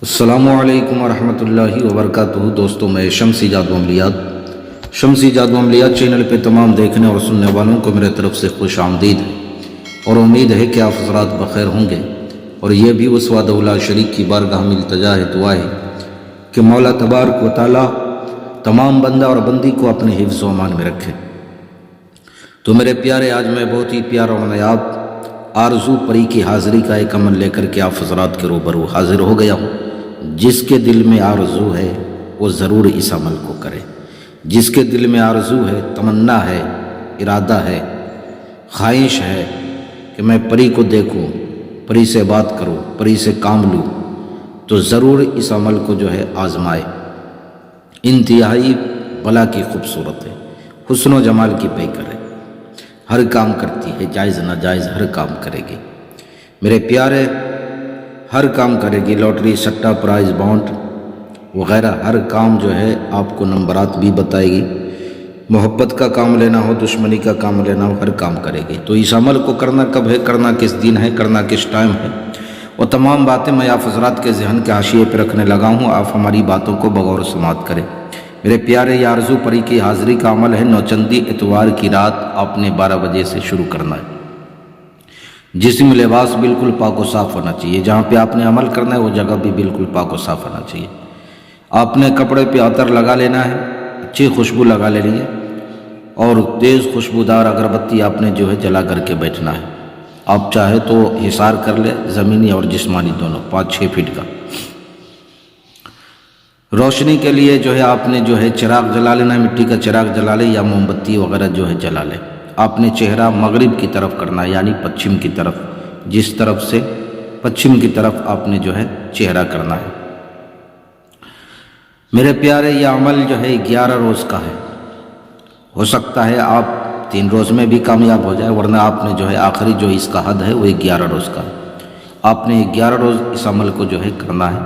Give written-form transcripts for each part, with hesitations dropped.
السلام علیکم ورحمۃ اللہ وبرکاتہ۔ دوستوں، میں شمسی جادو عملیات چینل پہ تمام دیکھنے اور سننے والوں کو میرے طرف سے خوش آمدید ہے اور امید ہے کہ آپ حضرات بخیر ہوں گے، اور یہ بھی اس وحدہ لا شریک کی بارگاہ میں التجا ہے، دعا ہے کہ مولا تبارک و تعالی تمام بندہ اور بندی کو اپنے حفظ و امان میں رکھے۔ تو میرے پیارے، آج میں بہت ہی پیارا اور نایاب آرزو پری کی حاضری کا ایک عمل لے کر کے آپ حضرات کے روبرو حاضر ہو گیا ہوں۔ جس کے دل میں آرزو ہے وہ ضرور اس عمل کو کرے۔ جس کے دل میں آرزو ہے، تمنا ہے، ارادہ ہے، خواہش ہے کہ میں پری کو دیکھوں، پری سے بات کروں، پری سے کام لوں، تو ضرور اس عمل کو جو ہے آزمائے۔ انتہائی بلا کی خوبصورت ہے، حسن و جمال کی پیکر ہے، ہر کام کرتی ہے، جائز ناجائز ہر کام کرے گی میرے پیارے، ہر کام کرے گی۔ لاٹری، سٹا، پرائز، بانڈ وغیرہ ہر کام جو ہے آپ کو نمبرات بھی بتائے گی۔ محبت کا کام لینا ہو، دشمنی کا کام لینا ہو، ہر کام کرے گی۔ تو اس عمل کو کرنا کب ہے، کرنا کس دن ہے، کرنا کس ٹائم ہے، وہ تمام باتیں میں آپ حضرات کے ذہن کے حاشیے پہ رکھنے لگا ہوں۔ آپ ہماری باتوں کو بغور سماعت کریں میرے پیارے۔ یہ آرزو پری کی حاضری کا عمل ہے۔ نوچندی اتوار کی رات آپ نے 12 بجے سے شروع کرنا ہے۔ جسم، لباس بالکل پاک و صاف ہونا چاہیے۔ جہاں پہ آپ نے عمل کرنا ہے وہ جگہ بھی بالکل پاک و صاف ہونا چاہیے۔ آپ نے کپڑے پہ عطر لگا لینا ہے، اچھی خوشبو لگا لینی ہے، اور تیز خوشبودار اگربتی آپ نے جو ہے جلا کر کے بیٹھنا ہے۔ آپ چاہے تو حصار کر لے، زمینی اور جسمانی دونوں، 5-6 فٹ کا۔ روشنی کے لیے جو ہے آپ نے جو ہے چراغ جلا لینا ہے، مٹی کا چراغ جلا لے یا موم بتی وغیرہ جو ہے جلا لے۔ آپ نے چہرہ مغرب کی طرف کرنا ہے، یعنی پچھم کی طرف، جس طرف سے پچھم کی طرف آپ نے جو ہے چہرہ کرنا ہے میرے پیارے۔ یہ عمل جو ہے 11 روز کا ہے۔ ہو سکتا ہے آپ 3 روز میں بھی کامیاب ہو جائے، ورنہ آپ نے جو ہے آخری جو اس کا حد ہے وہ 11 روز کا ہے۔ آپ نے 11 روز اس عمل کو جو ہے کرنا ہے،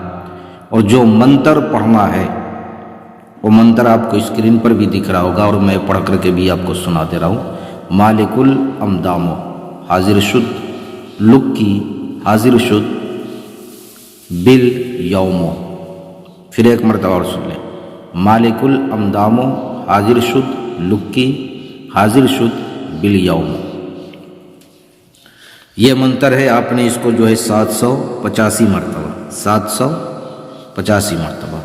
اور جو منتر پڑھنا ہے وہ منتر آپ کو اسکرین پر بھی دکھ رہا ہوگا، اور میں پڑھ کر کے بھی آپ کو سنا دے رہا ہوں۔ مالک الامدامو، حاضر شد، لکی، حاضر شد، بل یومو۔ پھر ایک مرتبہ اور سن لیں، مالک الامدامو، حاضر شد، لکی، حاضر شد، بل یومو۔ یہ منتر ہے، آپ نے اس کو جو ہے 785 مرتبہ 785 مرتبہ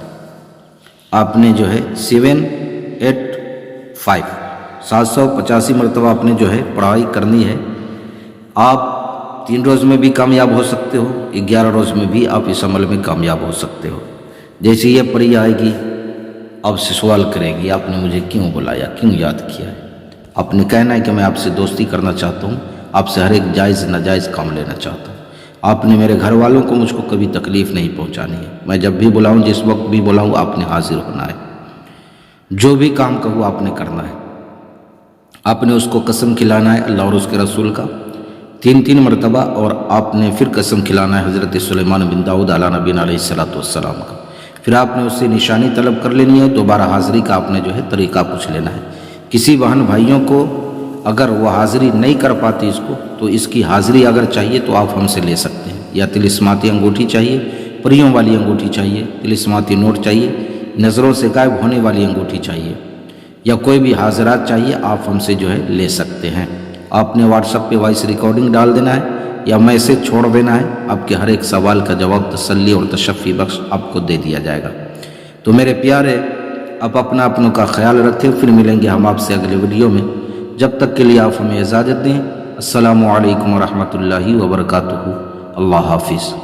آپ نے جو ہے 785 مرتبہ آپ نے جو ہے پڑھائی کرنی ہے۔ آپ 3 روز میں بھی کامیاب ہو سکتے ہو، 11 روز میں بھی آپ اس عمل میں کامیاب ہو سکتے ہو۔ جیسے یہ پری آئے گی، آپ سے سوال کرے گی، آپ نے مجھے کیوں بلایا، کیوں یاد کیا ہے؟ آپ نے کہنا ہے کہ میں آپ سے دوستی کرنا چاہتا ہوں، آپ سے ہر ایک جائز ناجائز کام لینا چاہتا ہوں۔ آپ نے میرے گھر والوں کو مجھ کو کبھی تکلیف نہیں پہنچانی ہے۔ میں جب بھی بلاؤں، جس وقت بھی بلاؤں، آپ نے حاضر ہونا ہے۔ جو بھی کام کہوں آپ نے کرنا ہے۔ آپ نے اس کو قسم کھلانا ہے اللہ اور اس کے رسول کا 3 مرتبہ، اور آپ نے پھر قسم کھلانا ہے حضرت سلیمان بن داؤد علیہ نبینا علیہ السلام کا۔ پھر آپ نے اس سے نشانی طلب کر لینی ہے۔ دوبارہ حاضری کا آپ نے جو ہے طریقہ پوچھ لینا ہے۔ کسی بہن بھائیوں کو اگر وہ حاضری نہیں کر پاتی اس کو، تو اس کی حاضری اگر چاہیے تو آپ ہم سے لے سکتے ہیں۔ یا طلسماتی انگوٹھی چاہیے، پریوں والی انگوٹھی چاہیے، طلسماتی نوٹ چاہیے، نظروں سے غائب ہونے والی انگوٹھی چاہیے، یا کوئی بھی حاضرات چاہیے، آپ ہم سے جو ہے لے سکتے ہیں۔ آپ نے واٹس ایپ پہ وائس ریکارڈنگ ڈال دینا ہے یا میسج چھوڑ دینا ہے۔ آپ کے ہر ایک سوال کا جواب تسلی اور تشفی بخش آپ کو دے دیا جائے گا۔ تو میرے پیارے، آپ اپنوں کا خیال رکھیں، پھر ملیں گے ہم آپ سے اگلے ویڈیو میں۔ جب تک کے لیے آپ ہمیں اجازت دیں۔ السلام علیکم ورحمۃ اللہ وبرکاتہ۔ اللہ حافظ۔